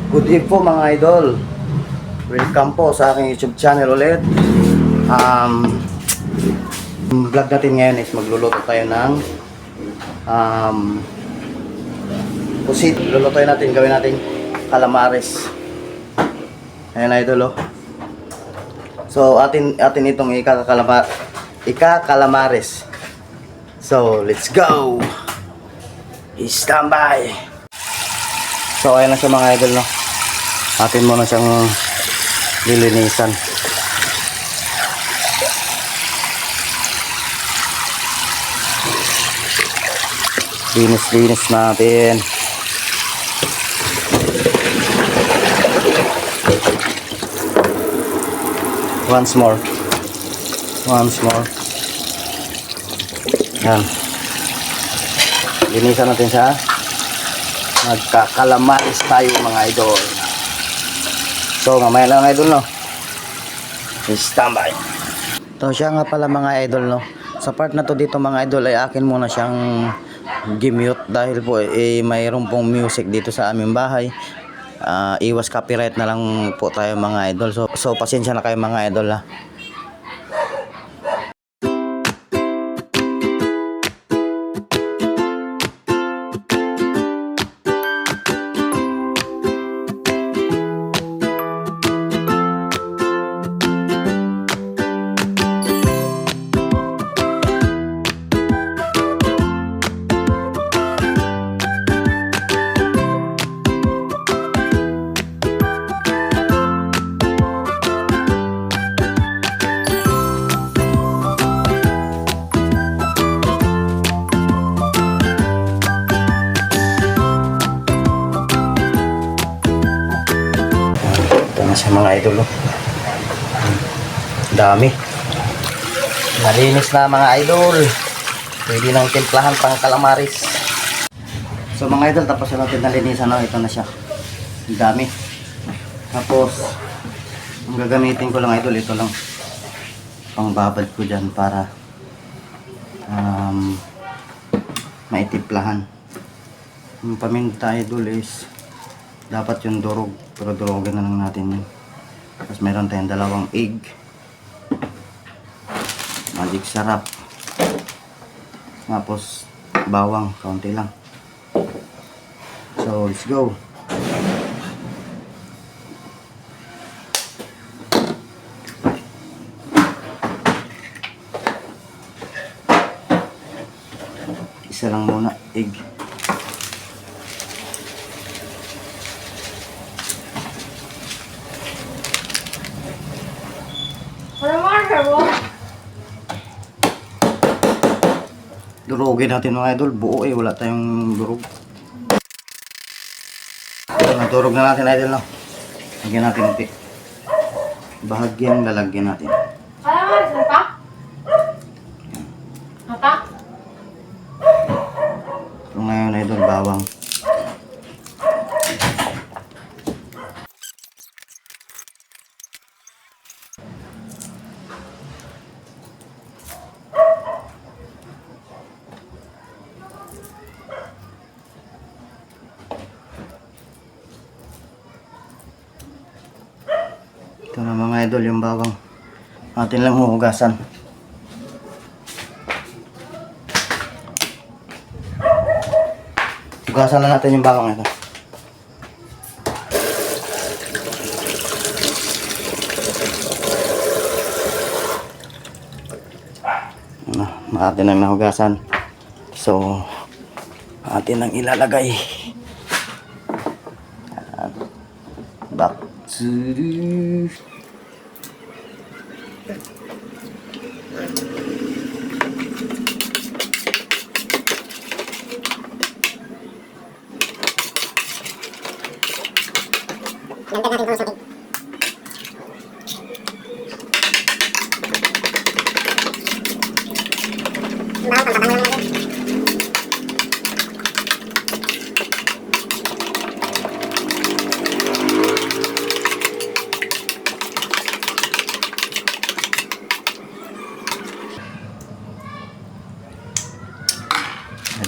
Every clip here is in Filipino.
Good evening po mga idol. Welcome po sa aking YouTube channel ulit. Vlog natin ngayon is magluluto tayo ng pusit. Lulutuin natin, gawin natin calamares. Ayan idol oh. So atin itong ika-calamares. So let's go. Stand by. So ayan na siya mga idol no. Atin muna siyang lilinisan. Linis natin. Once more. Yan. Linisan natin siya. Magkakalamaris tayo mga idol. So mamaya lang idol no. Standby. So siya nga pala mga idol no. Sa part na to dito mga idol ay akin muna siyang gimute dahil po mayroon pong music dito sa aming bahay. Iwas copyright na lang po tayo mga idol. So pasensya na kayo mga idol ha. Sa mga idol oh. Dami. Malinis na mga idol. Pwede nang timplahan pang calamares. So mga idol, tapos na natin nalinisan no. Ito na siya. Dami. Tapos ang gagamitin ko lang idol, ito lang pang babad ko dyan para maitimplahan. Yung paminta idol is dapat yung durog, pero durogin na lang natin yun. Tapos meron tayong dalawang egg, magic sarap, tapos bawang, kaunti lang. So let's go. Isa lang muna egg. Durugin natin mga idol, buo wala tayong durog. Naturog na natin idol no. Lagyan natin ito. Bahagyang lalagyan natin. So ngayon idol, bawang. Ito na mga idol yung bawang. Atin lang huhugasan. Hugasan na natin yung bawang ito. Atin lang nahugasan. So atin lang ilalagay. Back to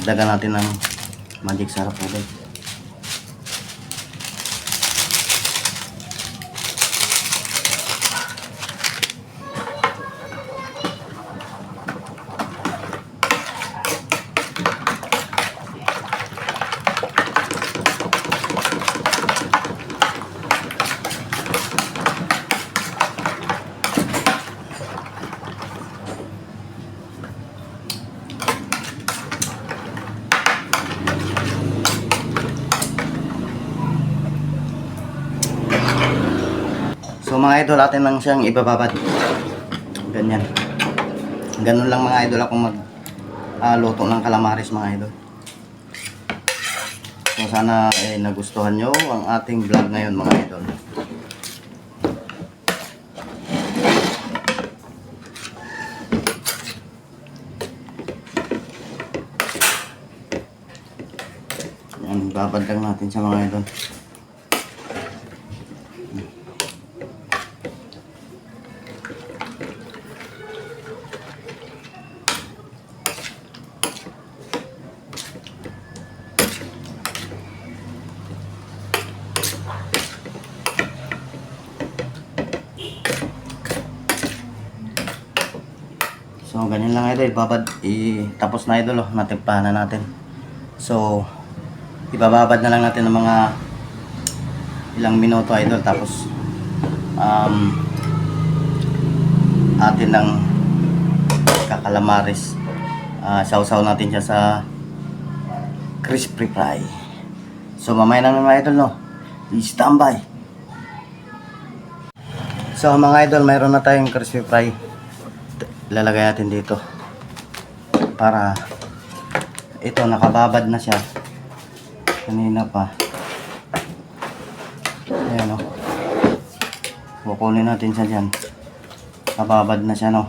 dagdagan natin ng magic sarap ulit. So mga idol, atin lang siyang ibababad. Ganyan. Ganun lang mga idol ako mag luto ng calamares mga idol. So sana nagustuhan nyo ang ating vlog ngayon mga idol. Yan, babad lang natin sa mga idol. So ganyan lang idol, tapos na idol, natimplahan na natin. So ibababad na lang natin ng mga ilang minuto idol, tapos atin lang kakalamares, sausaw natin siya sa crispy fry. So mamaya na mga idol, no, standby. So mga idol, mayroon na tayong crispy fry. Lalagay natin dito para ito, nakababad na siya kanina pa. Ayan, no, kukunin natin siya dyan, nakababad na siya, no.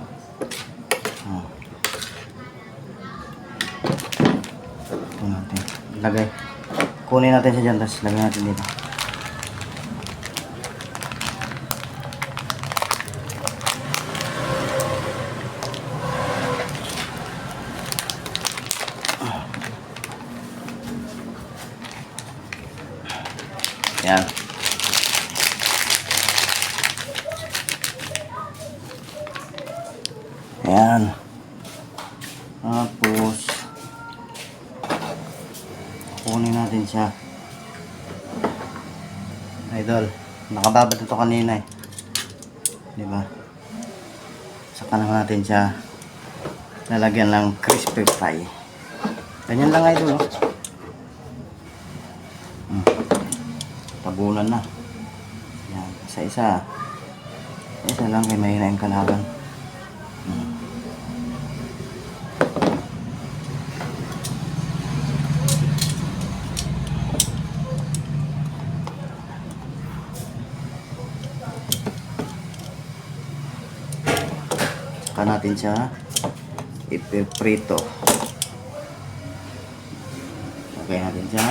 Ito natin lagay, kunin natin siya dyan, tapos lagay natin dito. Yan. Ayan. Tapos kunin natin siya. Idol, nakababad ito kanina eh. Diba? Saka lang natin siya lalagyan ng crispy fry. Ganyan lang idol, oh. Tabunan na. Yan, isa-isa. Isa lang kay mahina yung kalaban. Saka natin siya ipiprito. Okay natin siya.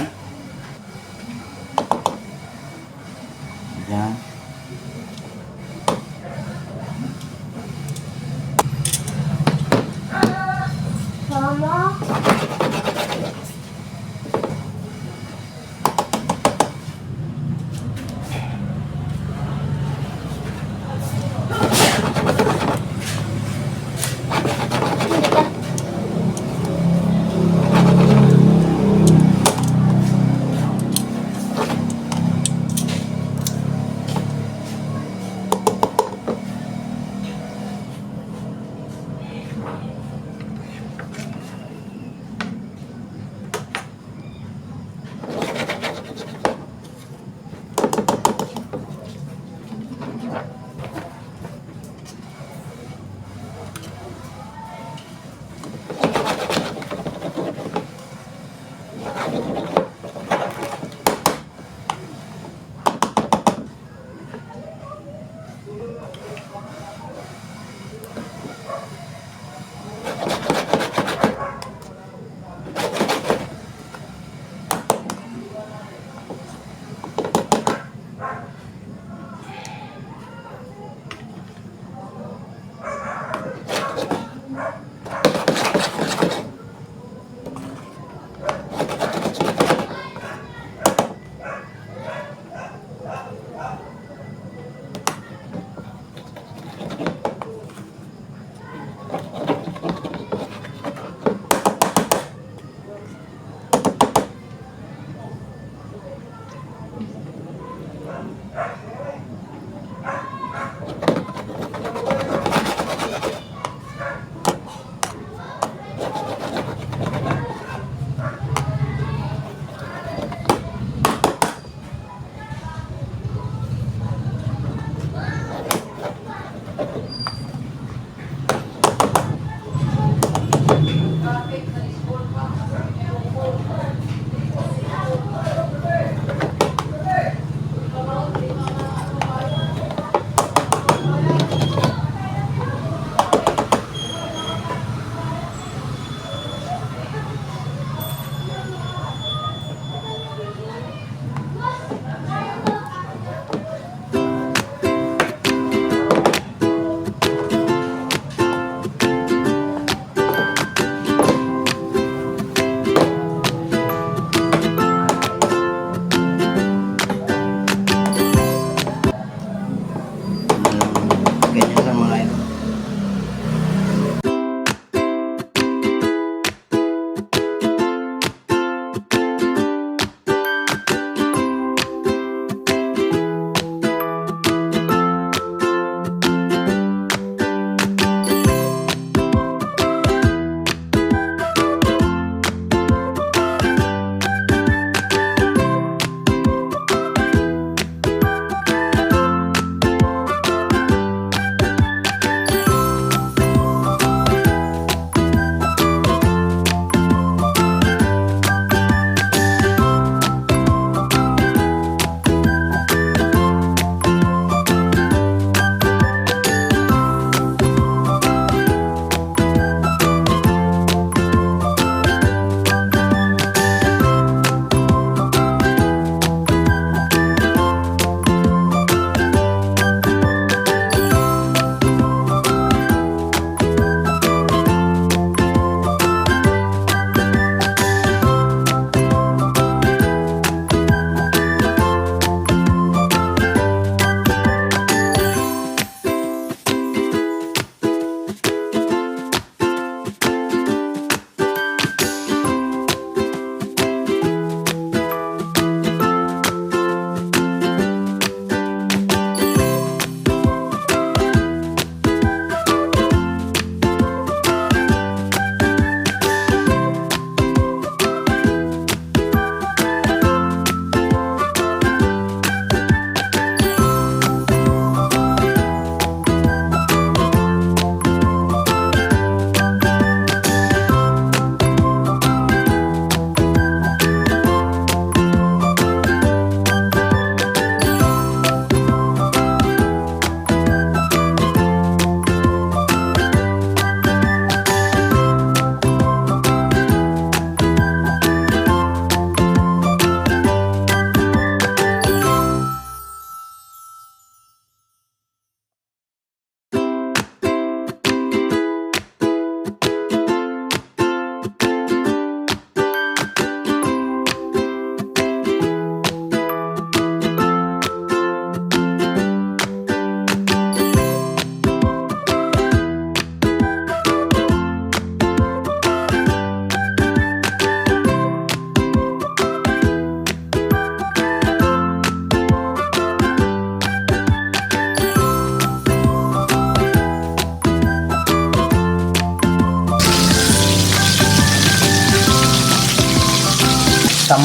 Yan. Mama.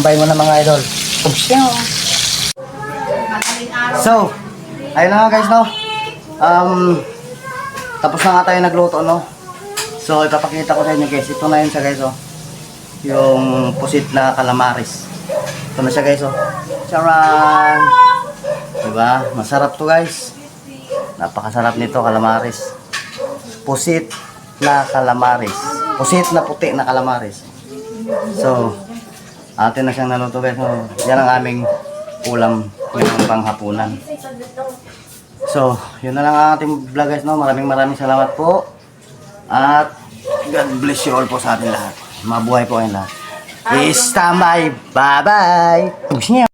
Standby mo na mga idol. So, ayun na nga guys, no? Tapos na nga tayo nagluto, no? So, ipapakita ko sa inyo guys. Ito na yun siya guys, oh. Yung pusit na calamaris. Ito na siya guys, oh. Charan! Diba? Masarap to guys. Napakasarap nito, calamaris. Pusit na calamaris. Pusit na puti na calamaris. So, atin na siyang naluto guys. So, yan ang aming ulam yung panghapunan. So, yun na lang ang ating vlog guys, no? Maraming salamat po. At God bless you all po sa ating lahat. Mabuhay po kayong lahat. Standby. Bye-bye.